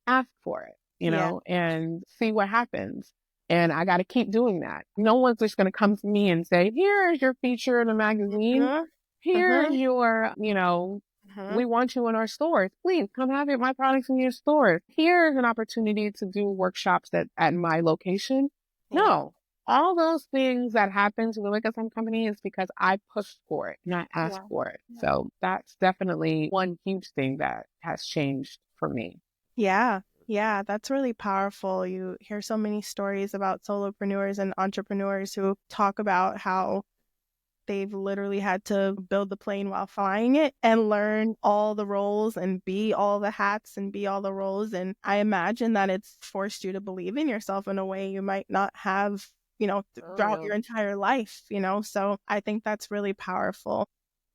Ask for it, Yeah. and see what happens. And I got to keep doing that. No one's just going to come to me and say, here's your feature in a magazine. Mhm. Here's Mhm. your, Mhm. we want you in our stores. Please come have my products in your stores. Here's an opportunity to do workshops at my location. Yeah. No, all those things that happen to the Wickedson company is because I pushed for it and I asked Yeah. for it. So that's definitely one huge thing that has changed for me. Yeah. Yeah, that's really powerful. You hear so many stories about solopreneurs and entrepreneurs who talk about how they've literally had to build the plane while flying it and learn all the roles and be all the hats and be all the roles. And I imagine that it's forced you to believe in yourself in a way you might not have, throughout your entire life, So I think that's really powerful.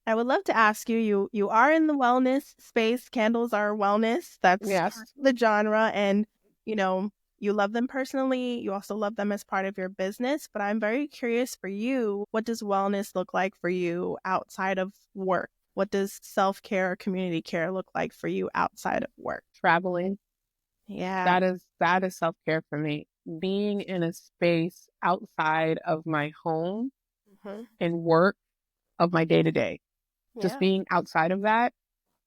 I would love to ask you, you are in the wellness space. Candles are wellness. That's part Yes. of the genre. And, you know, you love them personally. You also love them as part of your business. But I'm very curious for you, what does wellness look like for you outside of work? What does self-care or community care look like for you outside of work? Traveling. Yeah. That is self-care for me. Being in a space outside of my home Hmm. and work of my day to day, just Yeah. being outside of that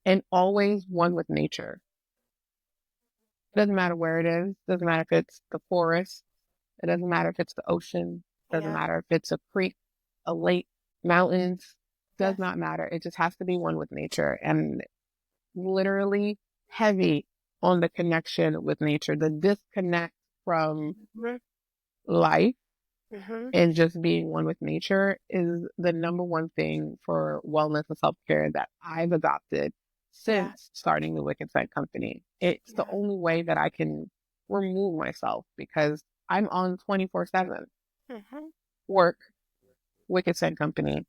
and always one with nature. Doesn't matter where it is. Doesn't matter if it's the forest. It doesn't matter if it's the ocean. Doesn't Yeah. matter if it's a creek, a lake, mountains. Does Yes. not matter. It just has to be one with nature and literally heavy on the connection with nature. The disconnect from Hmm. life Hmm. and just being one with nature is the number one thing for wellness and self-care that I've adopted Yeah. since starting the Wicked Side company. It's the Yeah. only way that I can remove myself because I'm on 24/7. Hmm. Work, Wicked Side company.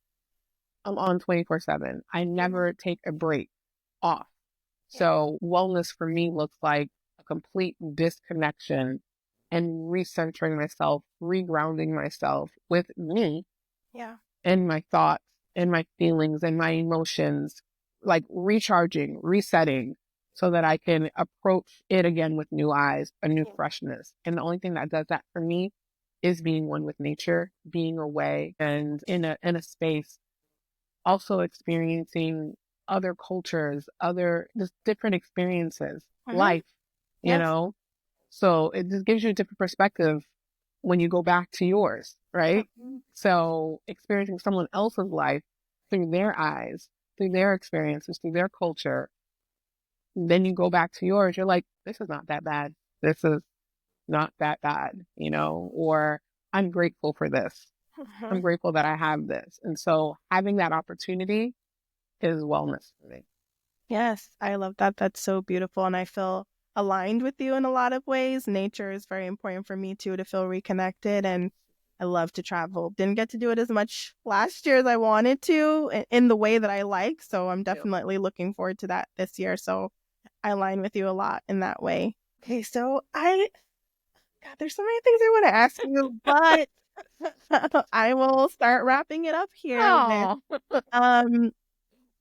I'm on 24/7. I Yeah. never take a break off. Yeah. So wellness for me looks like a complete disconnection and recentering myself, regrounding myself with me Yeah. and my thoughts and my feelings and my emotions, like recharging, resetting so that I can approach it again with new eyes, a new Yeah. freshness. And the only thing that does that for me is being one with nature, being away and in a space, also experiencing other cultures, other just different experiences, Hmm. life, you Yes. know? So it just gives you a different perspective when you go back to yours, right? Mhm. So experiencing someone else's life through their eyes, through their experiences, through their culture, then you go back to yours, you're like, this is not that bad. This is not that bad, or I'm grateful for this. I'm Mhm. grateful that I have this. And so having that opportunity is wellness for me. Yes, I love that. That's so beautiful. And I feel aligned with you in a lot of ways. Nature is very important for me too to feel reconnected. And I love to travel. Didn't get to do it as much last year as I wanted to in the way that I like. So I'm Yep. definitely looking forward to that this year. So I align with you a lot in that way. Okay, so God, there's so many things I want to ask you, but I will start wrapping it up here with, Oh, um,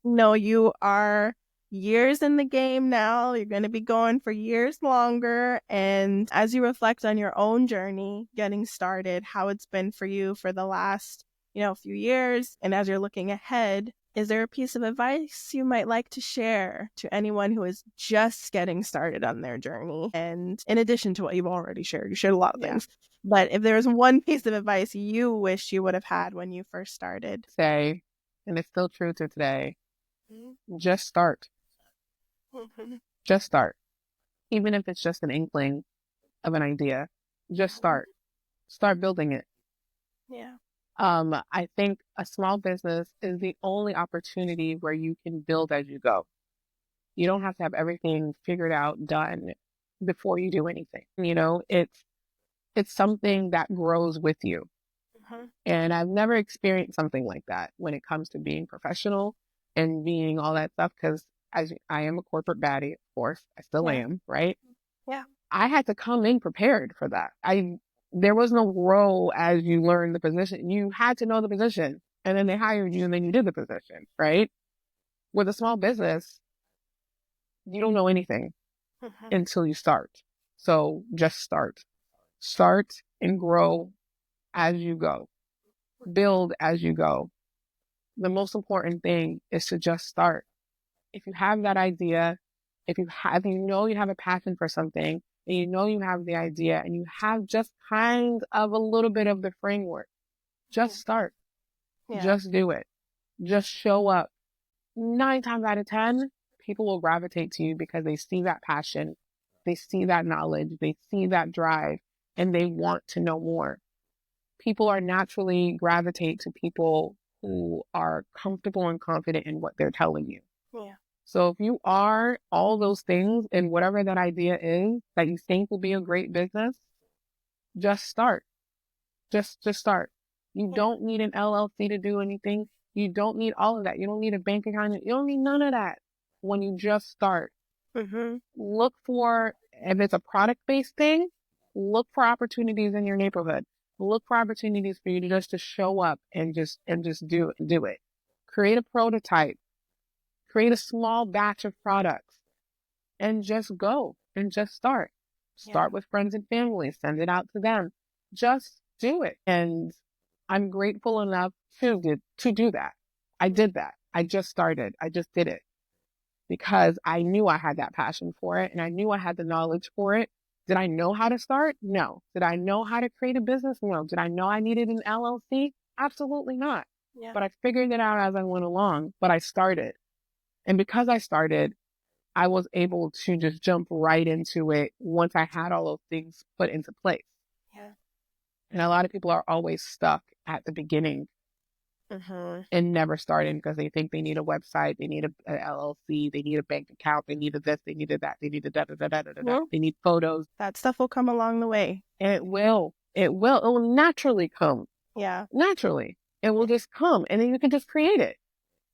no, you are years in the game now. You're going to be going for years longer. And as you reflect on your own journey getting started, how it's been for you for the last, few years, and as you're looking ahead, is there a piece of advice you might like to share to anyone who is just getting started on their journey? And in addition to what you've already shared, you shared a lot of yeah. things. But if there was one piece of advice you wish you would have had when you first started. Say, and it's still true to today, just start. Mhm. Just start. Even if it's just an inkling of an idea, just start. Start building it. Yeah. I think a small business is the only opportunity where you can build as you go. You don't have to have everything figured out, done before you do anything. It's it's something that grows with you. And I've never experienced something like that when it comes to being professional and being all that stuff. Because I am a corporate baddie, of course, I still am, right? Yeah. I had to come in prepared for that. There was no role as you learn the position. You had to know the position, and then they hired you, and then you did the position, right? With a small business, you don't know anything until you start. So just start and grow as you go, build as you go. The most important thing is to just start. If you have that idea, if you know you have a passion for something, and you know you have the idea, and you have just kind of a little bit of the framework, just start. Just do it. Just show up. 9 times out of 10, people will gravitate to you because they see that passion, they see that knowledge, they see that drive, and they want to know more. People are naturally gravitate to people who are comfortable and confident in what they're telling you. Yeah. So if you are all those things and whatever that idea is that you think will be a great business, just start. Just start. You don't need an LLC to do anything. You don't need all of that. You don't need a bank account. You don't need none of that when you just start. Look for, if it's a product-based thing, look for opportunities in your neighborhood. Look for opportunities for you to just to show up and just do it. Create a prototype. Create a small batch of products and just go and just start. Start with friends and family. Send it out to them. Just do it. And I'm grateful enough to do that. I did that. I just started. I just did it because I knew I had that passion for it and I knew I had the knowledge for it. Did I know how to start? No. Did I know how to create a business? No. Did I know I needed an LLC? Absolutely not. But I figured it out as I went along, but I started. And because I started, I was able to just jump right into it once I had all those things put into place. And a lot of people are always stuck at the beginning and never starting because they think they need a website, they need a LLC, they need a bank account, they needed this, they needed that, they needed da da da da da da. They need photos. That stuff will come along the way. It will. It will naturally come. Yeah. Naturally. It will just come and then you can just create it.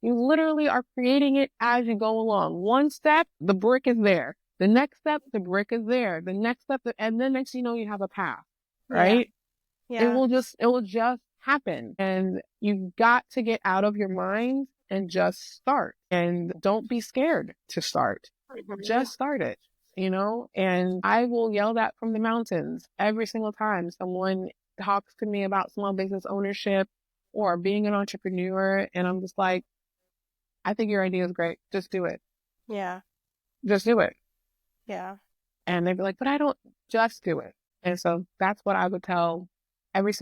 You literally are creating it as you go along. One step, the brick is there. The next step, the brick is there. The next step, and then next you know you have a path, right? Yeah. It will just happen. And you've got to get out of your mind and just start. And don't be scared to start. Just start it, and I will yell that from the mountains every single time someone talks to me about small business ownership or being an entrepreneur. And I'm just like, I think your idea is great. Just do it. Yeah. Just do it. Yeah. And they'd be like, but I don't just do it. And so that's what I would tell I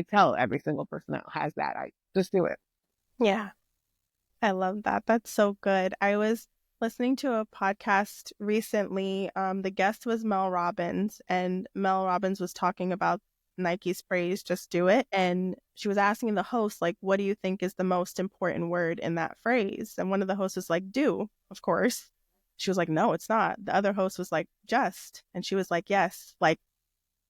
tell every single person that has that. I just do it. Yeah. I love that. That's so good. I was listening to a podcast recently. The guest was Mel Robbins, and Mel Robbins was talking about Nike's phrase, just do it. And she was asking the host, like, what do you think is the most important word in that phrase? And one of the hosts was like, do, of course. She was like, no, it's not. The other host was like, just. And she was like, yes, like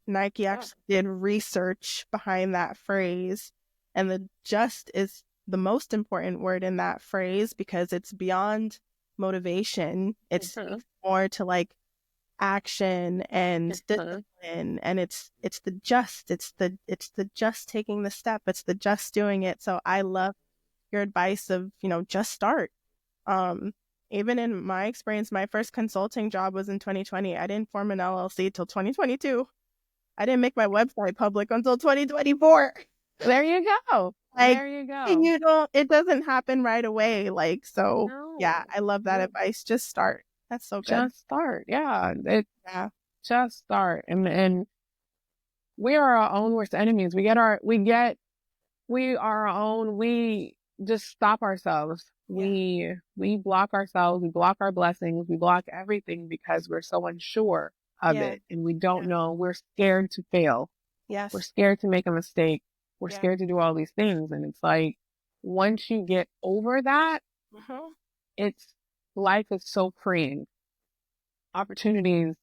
Nike actually did research behind that phrase. And the just is the most important word in that phrase because it's beyond motivation. It's more to like action and discipline, and it's the just taking the step, it's the just doing it. So I love your advice of just start. Even in my experience, my first consulting job was in 2020. I didn't form an LLC till 2022. I didn't make my website public until 2024. There you go. There you go. It doesn't happen right away. Yeah, I love that advice. Just start. That's so good. Just start. Yeah. Just start. And we are our own worst enemies. We are our own. We just stop ourselves. We block ourselves. We block our blessings. We block everything because we're so unsure of it. And we don't know. We're scared to fail. Yes. We're scared to make a mistake. We're scared to do all these things. And it's like, once you get over that, life is so freeing. Opportunities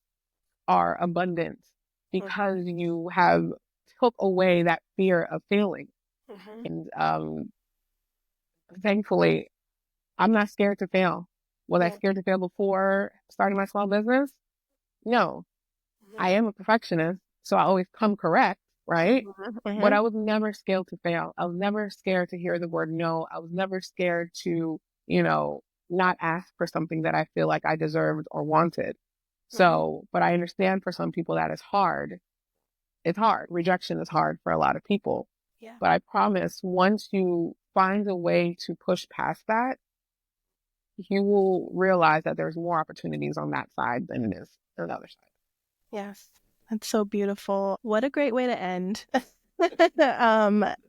are abundant. because you have took away that fear of failing. Mm-hmm. And thankfully, I'm not scared to fail. Was I Yeah. scared to fail before starting my small business? No, I am a perfectionist, so I always come correct, right? Mm-hmm. But Mm-hmm. I was never scared to fail. I was never scared to hear the word no. I was never scared to, you know, not ask for something that I feel like I deserved or wanted. Mm-hmm. So, but I understand for some people that is hard. It's hard. Rejection is hard for a lot of people. Yeah. But I promise once you find a way to push past that, you will realize that there's more opportunities on that side than it is on the other side. Yes. That's so beautiful. What a great way to end.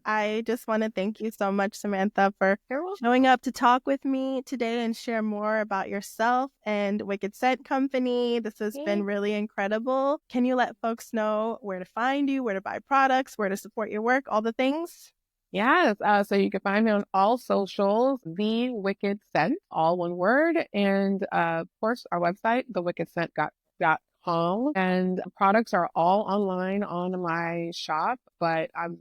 I just want to thank you so much, Samantha, for You're welcome. showing up to talk with me today and share more about yourself and Wicked Scent Company. This has been really incredible. Can you let folks know where to find you, where to buy products, where to support your work, all the things? Yes. So you can find me on all socials, The Wicked Scent, all one word. And of course, our website, thewickedscent.com. And the products are all online on my shop, but I'm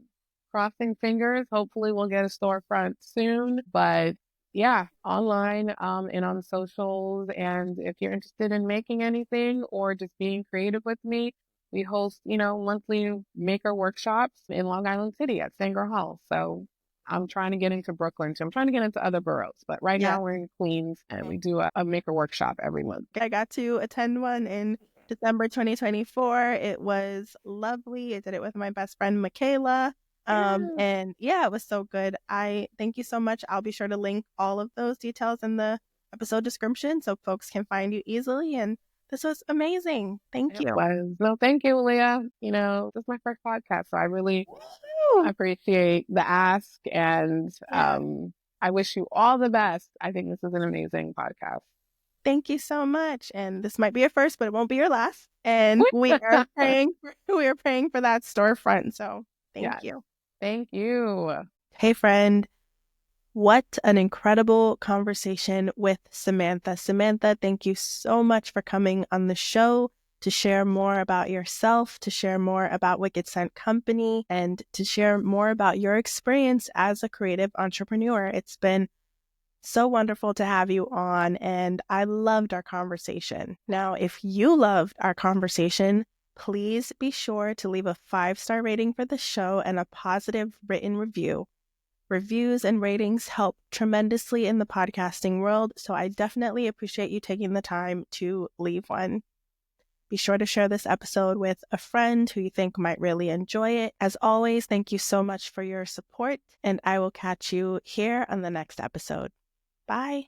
crossing fingers. Hopefully we'll get a storefront soon. But yeah, online and on socials. And if you're interested in making anything or just being creative with me, we host, monthly maker workshops in Long Island City at Sanger Hall. So I'm trying to get into Brooklyn too. I'm trying to get into other boroughs, but right Yeah. now we're in Queens and we do a maker workshop every month. I got to attend one in December 2024. It was lovely. I did it with my best friend, Michaela. Yeah. And yeah, it was so good. I thank you so much. I'll be sure to link all of those details in the episode description so folks can find you easily. And this was amazing. Thank It you. was. No, thank you, Leah. This is my first podcast, so I really Woo! appreciate the ask and Yeah. I wish you all the best. I think this is an amazing podcast. Thank you so much. And this might be your first, but it won't be your last. And we are praying for that storefront. So thank Yes. you. Thank you. Hey friend. What an incredible conversation with Samantha. Samantha, thank you so much for coming on the show to share more about yourself, to share more about Wicked Scent Company, and to share more about your experience as a creative entrepreneur. It's been so wonderful to have you on, and I loved our conversation. Now, if you loved our conversation, please be sure to leave a 5-star rating for the show and a positive written review. Reviews and ratings help tremendously in the podcasting world, so I definitely appreciate you taking the time to leave one. Be sure to share this episode with a friend who you think might really enjoy it. As always, thank you so much for your support, and I will catch you here on the next episode. Bye.